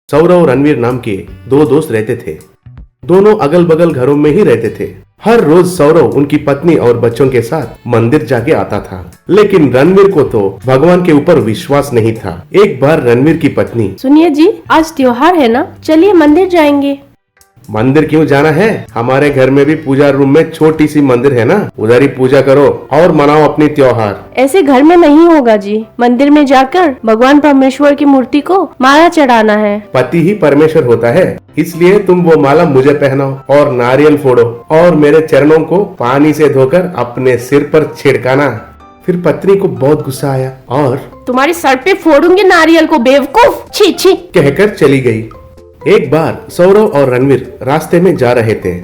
सौरव और रणवीर नाम के दो दोस्त रहते थे। दोनों अगल बगल घरों में ही रहते थे। हर रोज सौरव उनकी पत्नी और बच्चों के साथ मंदिर जाके आता था, लेकिन रणवीर को तो भगवान के ऊपर विश्वास नहीं था। एक बार रणवीर की पत्नी, सुनिए जी, आज त्योहार है ना, चलिए मंदिर जाएंगे। मंदिर क्यों जाना है? हमारे घर में भी पूजा रूम में छोटी सी मंदिर है ना, उधर ही पूजा करो और मनाओ अपनी त्योहार। ऐसे घर में नहीं होगा जी, मंदिर में जाकर भगवान परमेश्वर की मूर्ति को माला चढ़ाना है। पति ही परमेश्वर होता है, इसलिए तुम वो माला मुझे पहनाओ और नारियल फोड़ो और मेरे चरणों को पानी से धोकर अपने सिर पर छिड़काना। फिर पत्नी को बहुत गुस्सा आया और तुम्हारे सर पे फोड़ूंगी नारियल को, बेवकूफ, छी छी कहकर चली गई। एक बार सौरव और रणवीर रास्ते में जा रहे थे।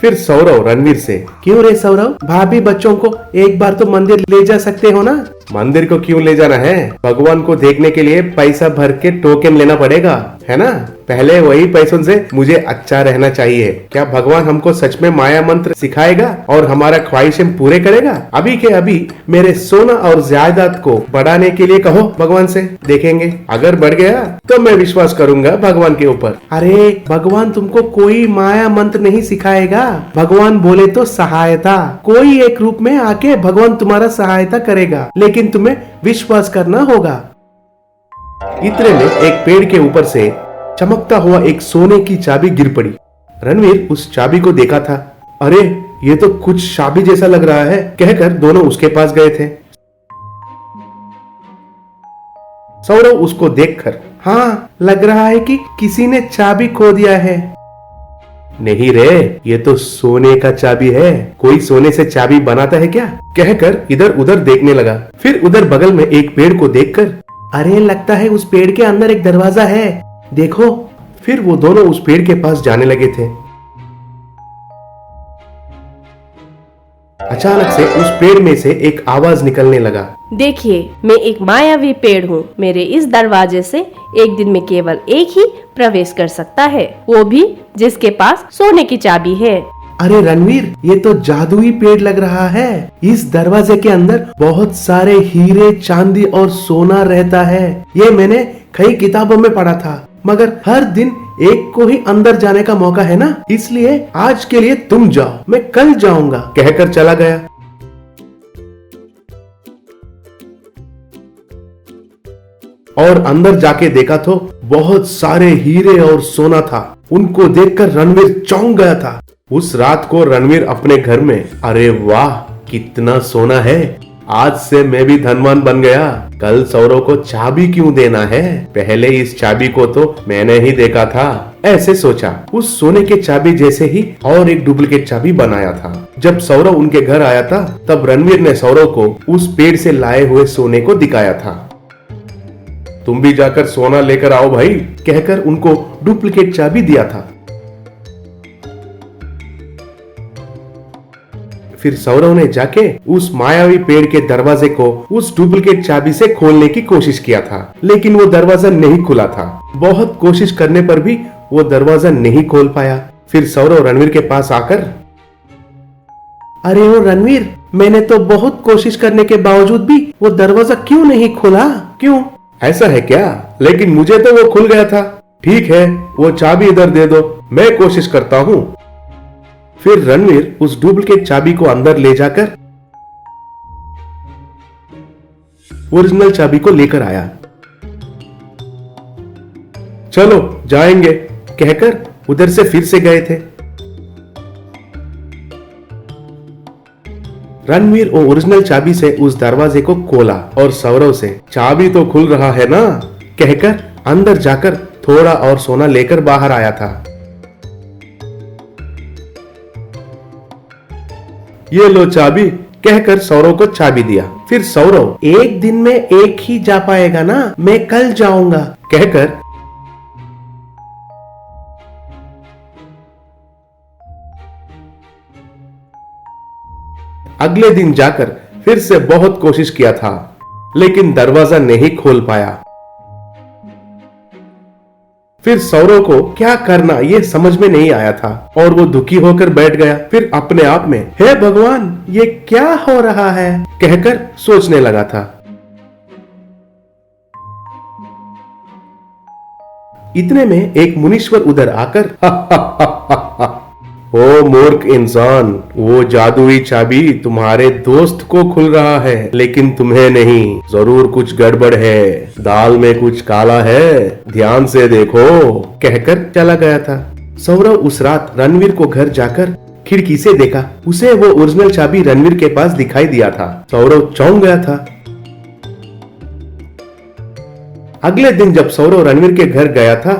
फिर सौरव रणवीर से, क्यों रे सौरव, भाभी बच्चों को एक बार तो मंदिर ले जा सकते हो ना? मंदिर को क्यों ले जाना है? भगवान को देखने के लिए पैसा भर के टोकन लेना पड़ेगा, है ना? पहले वही पैसों से मुझे अच्छा रहना चाहिए। क्या भगवान हमको सच में माया मंत्र सिखाएगा और हमारा ख्वाहिशें पूरे करेगा? अभी के अभी मेरे सोना और जायदाद को बढ़ाने के लिए कहो भगवान से, देखेंगे। अगर बढ़ गया तो मैं विश्वास करूंगा भगवान के ऊपर। अरे भगवान तुमको कोई माया मंत्र नहीं सिखाएगा, भगवान बोले तो सहायता, कोई एक रूप में आके भगवान तुम्हारा सहायता करेगा, लेकिन तुम्हें विश्वास करना होगा। इतने में एक पेड़ के ऊपर से चमकता हुआ एक सोने की चाबी गिर पड़ी। रणवीर उस चाबी को देखा था। अरे ये तो कुछ चाबी जैसा लग रहा है, कहकर दोनों उसके पास गए थे। सौरव उसको देखकर, हाँ लग रहा है कि किसी ने चाबी खो दिया है। नहीं रे, ये तो सोने का चाबी है, कोई सोने से चाबी बनाता है क्या? कहकर इधर उधर देखने लगा। फिर उधर बगल में एक पेड़ को देखकर, अरे लगता है उस पेड़ के अंदर एक दरवाजा है, देखो। फिर वो दोनों उस पेड़ के पास जाने लगे थे। अचानक से उस पेड़ में से एक आवाज निकलने लगा, देखिए, मैं एक मायावी पेड़ हूँ, मेरे इस दरवाजे से एक दिन में केवल एक ही प्रवेश कर सकता है, वो भी जिसके पास सोने की चाबी है। अरे रणवीर, ये तो जादुई पेड़ लग रहा है। इस दरवाजे के अंदर बहुत सारे हीरे, चांदी और सोना रहता है। ये मैंने कई किताबों में पढ़ा था, मगर हर दिन एक को ही अंदर जाने का मौका है ना, इसलिए आज के लिए तुम जाओ, मैं कल जाऊंगा, कहकर चला गया। और अंदर जाके देखा तो बहुत सारे हीरे और सोना था। उनको देखकर रणवीर चौंक गया था। उस रात को रणवीर अपने घर में, अरे वाह कितना सोना है, आज से मैं भी धनवान बन गया। कल सौरव को चाबी क्यों देना है, पहले इस चाबी को तो मैंने ही देखा था, ऐसे सोचा। उस सोने के चाबी जैसे ही और एक डुप्लीकेट चाबी बनाया था। जब सौरव उनके घर आया था, तब रणवीर ने सौरव को उस पेड़ से लाए हुए सोने को दिखाया था। तुम भी जाकर सोना लेकर आओ भाई, कहकर उनको डुप्लीकेट चाबी दिया था। फिर सौरव ने जाके उस मायावी पेड़ के दरवाजे को उस डुप्लीकेट चाबी से खोलने की कोशिश किया था, लेकिन वो दरवाजा नहीं खुला था। बहुत कोशिश करने पर भी वो दरवाजा नहीं खोल पाया। फिर सौरव रणवीर के पास आकर, अरे ओ रणवीर, मैंने तो बहुत कोशिश करने के बावजूद भी वो दरवाजा क्यों नहीं खोला? क्यों? ऐसा है क्या? लेकिन मुझे तो वो खुल गया था। ठीक है, वो चाबी इधर दे दो, मैं कोशिश करता हूँ। फिर रणवीर उस डुप्लीकेट चाबी को अंदर ले जाकर ओरिजिनल चाबी को लेकर आया। चलो जाएंगे, कहकर उधर से फिर से गए थे। रणवीर वो ओरिजिनल चाबी से उस दरवाजे को खोला और सौरव से, चाबी तो खुल रहा है ना, कहकर अंदर जाकर थोड़ा और सोना लेकर बाहर आया था। ये लो चाबी, कहकर सौरव को चाबी दिया। फिर सौरव, एक दिन में एक ही जा पाएगा ना, मैं कल जाऊंगा, कहकर अगले दिन जाकर फिर से बहुत कोशिश किया था, लेकिन दरवाजा नहीं खोल पाया। फिर सौरव को क्या करना ये समझ में नहीं आया था और वो दुखी होकर बैठ गया। फिर अपने आप में, हे भगवान ये क्या हो रहा है, कहकर सोचने लगा था। इतने में एक मुनीश्वर उधर आकर ओ मूर्ख इंसान, वो जादुई चाबी तुम्हारे दोस्त को खुल रहा है लेकिन तुम्हें नहीं। जरूर कुछ गड़बड़ है, दाल में कुछ काला है, ध्यान से देखो, कहकर चला गया था। सौरव उस रात रणवीर को घर जाकर खिड़की से देखा। उसे वो ओरिजिनल चाबी रणवीर के पास दिखाई दिया था। सौरव चौंक गया था। अगले दिन जब सौरव रणवीर के घर गया था,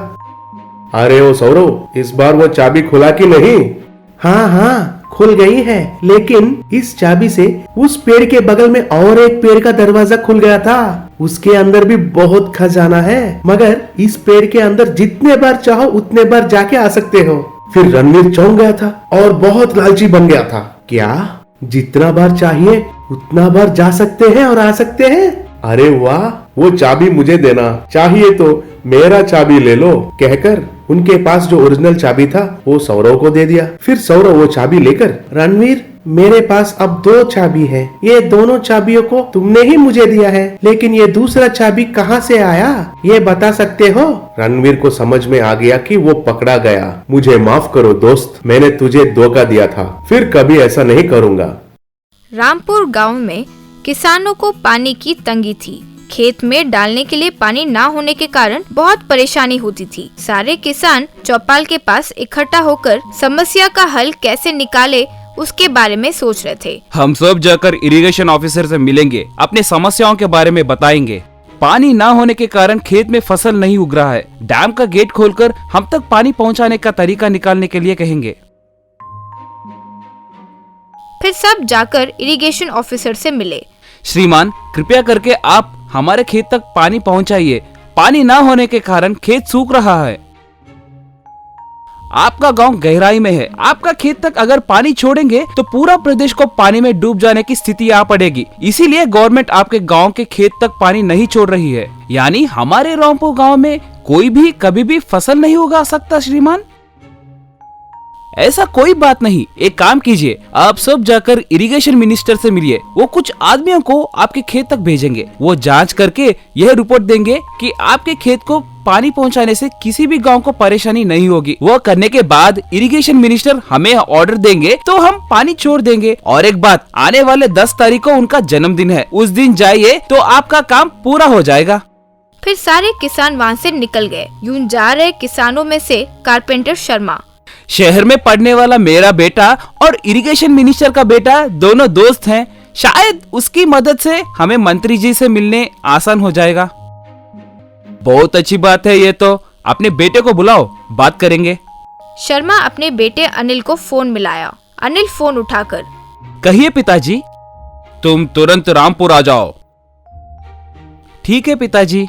अरे ओ सौरव, इस बार वो चाबी खुला कि नहीं? हाँ हाँ खुल गई है, लेकिन इस चाबी से उस पेड़ के बगल में और एक पेड़ का दरवाजा खुल गया था। उसके अंदर भी बहुत खजाना है, मगर इस पेड़ के अंदर जितने बार चाहो उतने बार जाके आ सकते हो। फिर रणवीर चौंक गया था और बहुत लालची बन गया था। क्या जितना बार चाहिए उतना बार जा सकते हैं और आ सकते हैं? अरे वाह, वो चाबी मुझे देना, चाहिए तो मेरा चाबी ले लो, कहकर उनके पास जो ओरिजिनल चाबी था वो सौरव को दे दिया। फिर सौरव वो चाबी लेकर, रणवीर मेरे पास अब 2 चाबी है, ये दोनों चाबियों को तुमने ही मुझे दिया है, लेकिन ये दूसरा चाबी कहाँ से आया, ये बता सकते हो? रणवीर को समझ में आ गया कि वो पकड़ा गया। मुझे माफ करो दोस्त, मैंने तुझे धोखा दिया था, फिर कभी ऐसा नहीं करूँगा। रामपुर गांव में किसानों को पानी की तंगी थी। खेत में डालने के लिए पानी ना होने के कारण बहुत परेशानी होती थी। सारे किसान चौपाल के पास इकट्ठा होकर समस्या का हल कैसे निकाले उसके बारे में सोच रहे थे। हम सब जाकर इरिगेशन ऑफिसर से मिलेंगे, अपनी समस्याओं के बारे में बताएंगे। पानी ना होने के कारण खेत में फसल नहीं उग रहा है। डैम का गेट खोलकर हम तक पानी पहुंचाने का तरीका निकालने के लिए कहेंगे। फिर सब जाकर इरिगेशन ऑफिसर से मिले। श्रीमान, कृपया करके आप हमारे खेत तक पानी पहुंचाइए। पानी ना होने के कारण खेत सूख रहा है। आपका गांव गहराई में है, आपका खेत तक अगर पानी छोड़ेंगे तो पूरा प्रदेश को पानी में डूब जाने की स्थिति आ पड़ेगी। इसीलिए गवर्नमेंट आपके गांव के खेत तक पानी नहीं छोड़ रही है। यानी हमारे रामपुर गांव में कोई भी कभी भी फसल नहीं उगा सकता। श्रीमान, ऐसा कोई बात नहीं, एक काम कीजिए, आप सब जाकर इरिगेशन मिनिस्टर से मिलिए। वो कुछ आदमियों को आपके खेत तक भेजेंगे। वो जांच करके यह रिपोर्ट देंगे कि आपके खेत को पानी पहुंचाने से किसी भी गांव को परेशानी नहीं होगी। वो करने के बाद इरिगेशन मिनिस्टर हमें ऑर्डर देंगे तो हम पानी छोड़ देंगे। और एक बात, आने वाले 10 तारीख को उनका जन्मदिन है, उस दिन जाइए तो आपका काम पूरा हो जाएगा। फिर सारे किसान वहाँ से निकल गए। यूं जा रहे किसानों में से कारपेंटर शर्मा, शहर में पढ़ने वाला मेरा बेटा और इरिगेशन मिनिस्टर का बेटा दोनों दोस्त हैं। शायद उसकी मदद से हमें मंत्री जी से मिलने आसान हो जाएगा। बहुत अच्छी बात है ये तो, अपने बेटे को बुलाओ, बात करेंगे। शर्मा अपने बेटे अनिल को फोन मिलाया। अनिल फोन उठाकर, कहिए पिताजी। तुम तुरंत रामपुर आ जाओ। ठीक है पिताजी।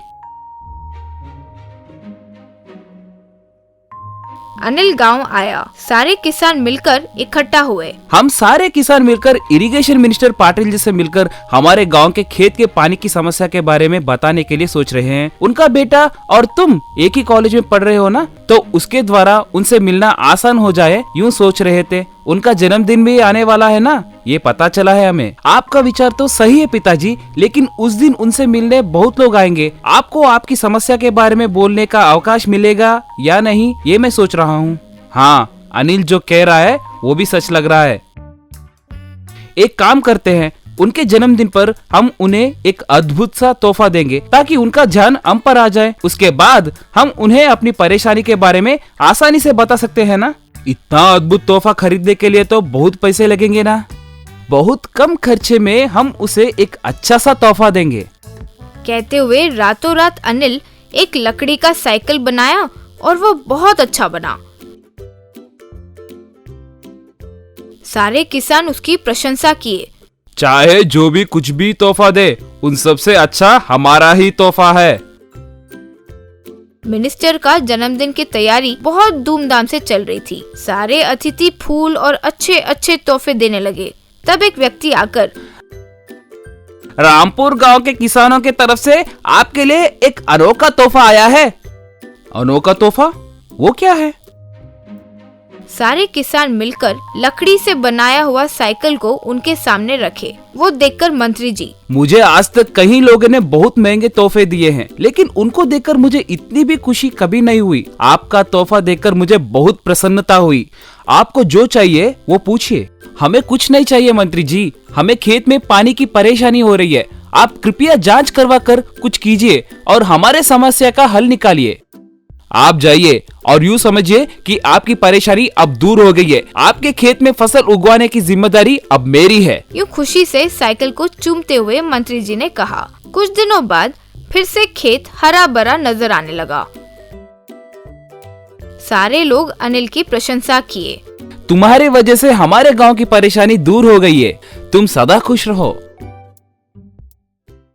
अनिल गांव आया। सारे किसान मिलकर इकट्ठा हुए। हम सारे किसान मिलकर इरिगेशन मिनिस्टर पाटिल जी से मिलकर हमारे गांव के खेत के पानी की समस्या के बारे में बताने के लिए सोच रहे हैं। उनका बेटा और तुम एक ही कॉलेज में पढ़ रहे हो ना, तो उसके द्वारा उनसे मिलना आसान हो जाए, यूं सोच रहे थे। उनका जन्मदिन भी आने वाला है ना, ये पता चला है हमें। आपका विचार तो सही है पिताजी, लेकिन उस दिन उनसे मिलने बहुत लोग आएंगे। आपको आपकी समस्या के बारे में बोलने का अवकाश मिलेगा या नहीं, ये मैं सोच रहा हूँ। हाँ, अनिल जो कह रहा है वो भी सच लग रहा है। एक काम करते हैं, उनके जन्मदिन पर हम उन्हें एक अद्भुत सा तोहफा देंगे ताकि उनका ध्यान हम पर आ जाए। उसके बाद हम उन्हें अपनी परेशानी के बारे में आसानी से बता सकते हैं ना। इतना अद्भुत तोहफा खरीदने के लिए तो बहुत पैसे लगेंगे ना। बहुत कम खर्चे में हम उसे एक अच्छा सा तोहफा देंगे। कहते हुए रातों रात अनिल एक लकड़ी का साइकिल बनाया और वो बहुत अच्छा बना। सारे किसान उसकी प्रशंसा किए। चाहे जो भी कुछ भी तोहफा दे, उन सबसे अच्छा हमारा ही तोहफा है। मिनिस्टर का जन्मदिन की तैयारी बहुत धूमधाम से चल रही थी। सारे अतिथि फूल और अच्छे अच्छे तोहफे देने लगे। तब एक व्यक्ति आकर, रामपुर गांव के किसानों की तरफ से आपके लिए एक अनोखा तोहफा आया है। अनोखा तोहफा? वो क्या है? सारे किसान मिलकर लकड़ी से बनाया हुआ साइकिल को उनके सामने रखे। वो देखकर मंत्री जी, मुझे आज तक कई लोगों ने बहुत महंगे तोहफे दिए हैं, लेकिन उनको देखकर मुझे इतनी भी खुशी कभी नहीं हुई। आपका तोहफा देखकर मुझे बहुत प्रसन्नता हुई। आपको जो चाहिए वो पूछिए। हमें कुछ नहीं चाहिए मंत्री जी, हमें खेत में पानी की परेशानी हो रही है। आप कृपया जांच करवा कर कुछ कीजिए और हमारे समस्या का हल निकालिए। आप जाइए और यूँ समझिए कि आपकी परेशानी अब दूर हो गई है। आपके खेत में फसल उगवाने की जिम्मेदारी अब मेरी है। यूँ खुशी से साइकिल को चूमते हुए मंत्री जी ने कहा। कुछ दिनों बाद फिर से खेत हरा भरा नजर आने लगा। सारे लोग अनिल की प्रशंसा किए। तुम्हारी वजह से हमारे गांव की परेशानी दूर हो गई है। तुम सदा खुश रहो।